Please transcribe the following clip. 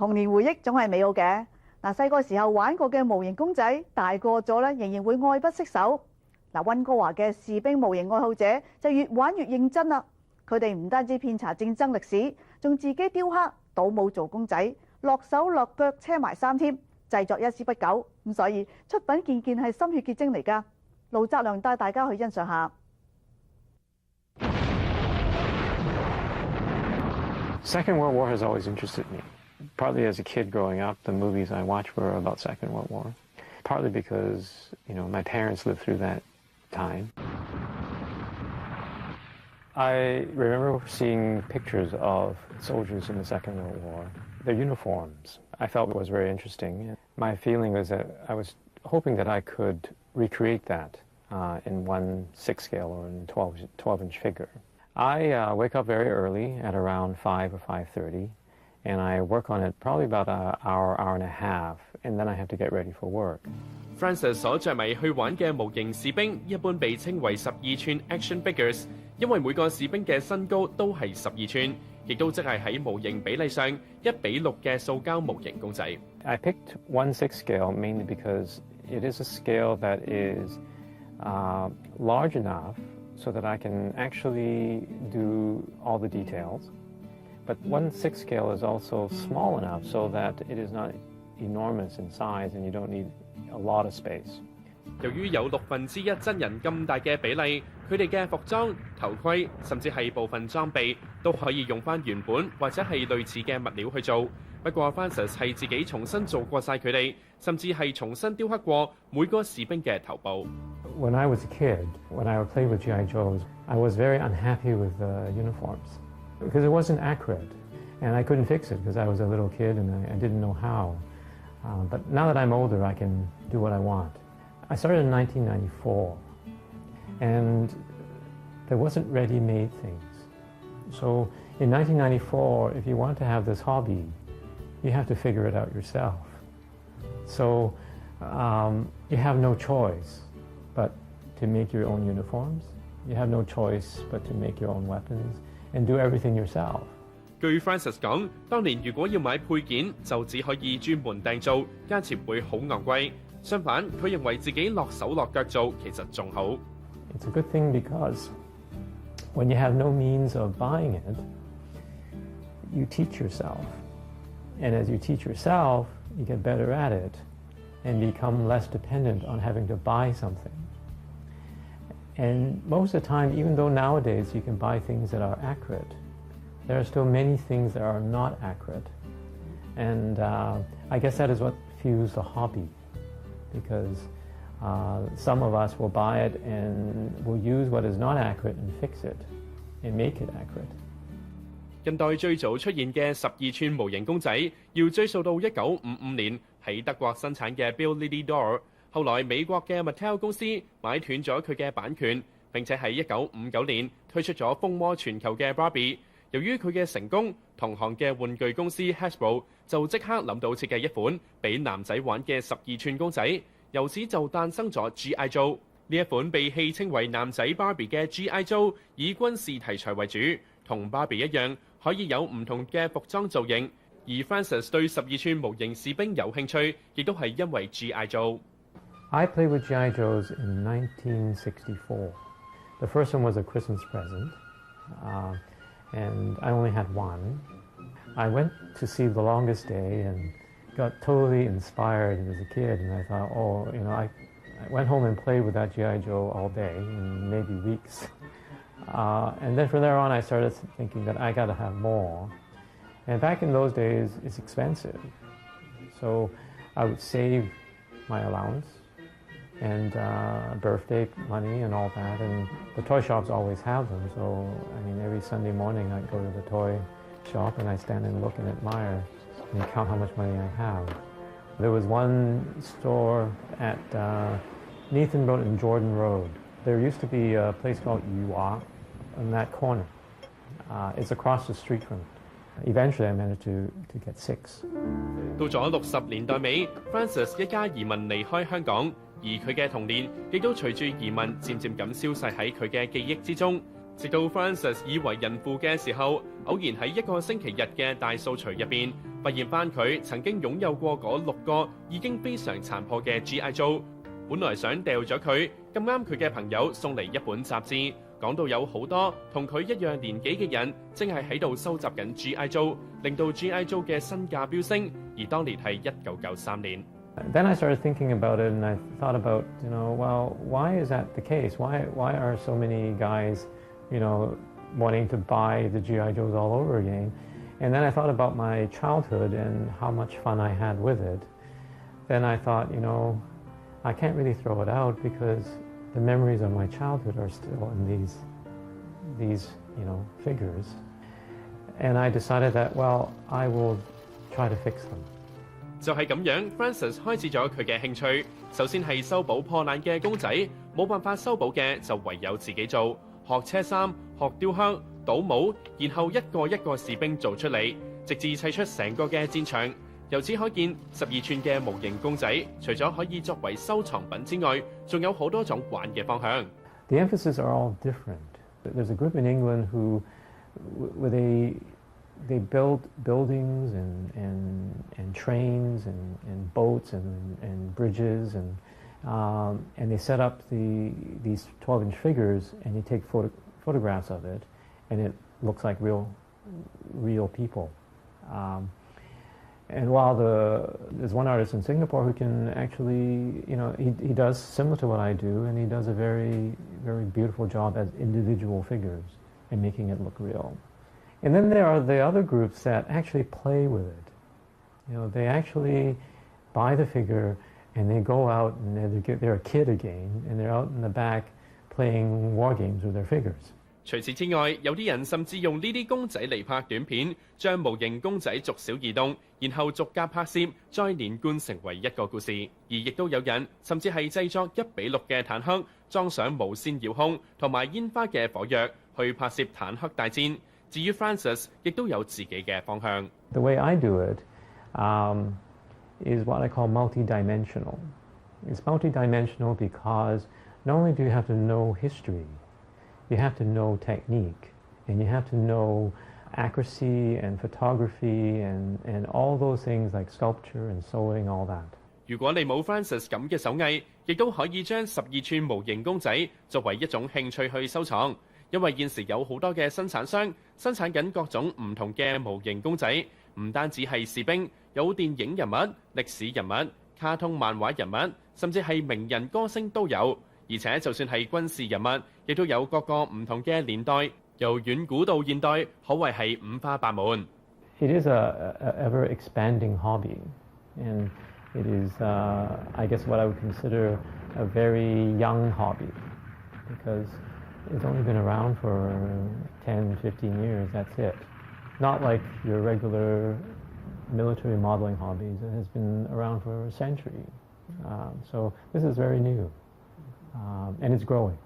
童年回憶總係美好嘅。嗱，細個時候玩過嘅模型公仔，大個咗咧仍然會愛不釋手。嗱，溫哥華嘅士兵模型愛好者就越玩越認真啦。佢哋唔單止遍查戰爭歷史，仲自己雕刻、倒模做公仔，落手落腳車埋衫添，製作一絲不苟。咁所以出品件件係心血結晶嚟㗎。盧澤良帶大家去欣賞下。Second World War has always interested me. Partly as a kid growing up, the movies I watched were about Second World War. Partly because, my parents lived through that time. I remember seeing pictures of soldiers in the Second World War, their uniforms. I felt it was very interesting. My feeling was that I was hoping that I could recreate that in 1/6 scale or in 12-inch figure. I wake up very early at around 5 or 5:30, and I work on it probably about an hour and a half, and then I have to get ready for work. Francis 所着迷去玩嘅模型士兵，一般被稱為12寸 action figures， 因為每個士兵嘅身高都係12寸，亦都即係喺模型比例上1:6嘅塑膠模型公仔。I picked 1/6 scale mainly because it is a scale that is large enough so that I can actually do all the details. But 1/6 scale is also small enough so that it is not enormous in size and you don't need a lot of space. 由於有1/6真人咁大嘅比例，佢哋嘅服裝、頭盔，甚至係部分裝備都可以用返原本或者係類似嘅物料去做。不過 Francis 係自己重新做過晒佢哋，甚至係重新雕刻過每個士兵嘅頭部。When I was a kid, when I played with G.I. Joes, I was very unhappy with the uniforms because it wasn't accurate, and I couldn't fix it because I was a little kid and I didn't know how. But now that I'm older, I can do what I want. I started in 1994, and there wasn't ready-made things. So in 1994, if you want to have this hobby, you have to figure it out yourself. So you have no choice but to make your own uniforms. You have no choice but to make your own weapons and do everything yourself. 據 Francis 講，當年如果要買配件，就只可以專門訂做，價錢會好昂貴。相反，佢認為自己落手落腳做其實仲好。It's a good thing because when you have no means of buying it, you teach yourself. And as you teach yourself, you get better at it and become less dependent on having to buy something. And most of the time, even though nowadays you can buy things that are accurate, there are still many things that are not accurate. And I guess that is what fuels the hobby, because some of us will buy it and will use what is not accurate and fix it and make it accurate. 近代最早出現嘅12寸模型公仔，要追溯到1955年喺德國生產嘅 Bill Lilly Doll。後來美國嘅 Mattel 公司買斷咗佢嘅版權，並且喺1959年推出咗風靡全球嘅 Barbie。由於佢嘅成功，同行嘅玩具公司 Hasbro 就即刻諗到設計一款俾男仔玩嘅12寸公仔，由此就誕生咗 G.I. Joe。呢一款被戲稱為男仔 Barbie 嘅 G.I. Joe 以軍事題材為主，同 Barbie 一樣可以有唔同嘅服裝造型。而 Francis 對12寸模型士兵有興趣，亦都係因為 G.I. Joe。I played with G.I. Joes in 1964. The first one was a Christmas present, and I only had one. I went to see The Longest Day and got totally inspired as a kid, and I thought, I went home and played with that G.I. Joe all day, and maybe weeks. And then from there on, I started thinking that I got to have more. And back in those days, it's expensive. So I would save my allowance and birthday money and all that. And the toy shops always have them. So, every Sunday morning I'd go to the toy shop and I'd stand and look and admire and count how much money I have. There was one store at Nathan Road and Jordan Road. There used to be a place called Yuwa in that corner. It's across the street from it. Eventually, I managed to get 6. 到咗60年代尾 ，Francis 一家移民離開香港，而佢嘅童年亦都隨住移民漸漸咁消逝喺佢嘅記憶之中。直到 Francis 已為人父嘅時候，偶然喺一個星期日嘅大掃除入邊，發現翻佢曾經擁有過嗰6個已經非常殘破嘅 G.I. Joe， 本來想掉咗佢，咁啱佢嘅朋友送嚟一本雜誌，講到有好多同佢一樣年紀嘅人正係喺度收集緊 G.I. Joe， 令到 G.I. Joe 嘅身價飆升，而當年係1993年。Then I started thinking about it, and I thought about, well, why is that the case? Why are so many guys, wanting to buy the G.I. Joes all over again? And then I thought about my childhood and how much fun I had with it. Then I thought, I can't really throw it out because the memories of my childhood are still in these figures. And I decided that, well, I will try to fix them. 就係咁樣 ，Francis 開始咗佢嘅興趣。首先係修補破爛嘅公仔，冇辦法修補嘅就唯有自己做，學車衫、學雕刻、倒模，然後一個一個士兵做出嚟，直至砌出成個嘅戰場。由此可見，12寸嘅模型公仔，除咗可以作為收藏品之外，仲有好多種玩嘅方向。The emphasis are all different. There's a group in England where they build buildings and trains and boats and bridges and they set up these 12-inch figures and they take photographs of it and it looks like real people. And while there's one artist in Singapore who can actually, he does similar to what I do, and he does a very, very beautiful job as individual figures and making it look real. And then there are the other groups that actually play with it. They actually buy the figure and they go out and they're a kid again, and they're out in the back playing war games with their figures. 除此之外，有啲人甚至用呢啲公仔嚟拍短片，將模型公仔逐小移動，然後逐格拍攝，再連貫成為一個故事。而亦都有人甚至係製作1:6嘅坦克，裝上無線遙控同埋煙花嘅火藥，去拍攝坦克大戰。至於 Francis 亦都有自己嘅方向。The way I do it is what I call multidimensional. It's multidimensional because not only do you have to know history, you have to know technique, and you have to know accuracy and photography and all those things like sculpture and sewing, all that. 如果你冇 Francis 咁嘅手藝，亦都可以將12寸模型公仔作為一種興趣去收藏。因為現時有好多嘅生產商生產緊各種唔同嘅模型公仔，唔單止係士兵，有電影人物、歷史人物、卡通漫畫人物，甚至係名人歌星都有。而且就算係軍事人物，亦都有各個唔同嘅年代，由遠古到現代，可謂係五花八門。It is a ever expanding hobby, and it is, I guess, what I would consider a very young hobby, because it's only been around for 10, 15 years, that's it. Not like your regular military modeling hobbies. It has been around for a century. So this is very new, and it's growing.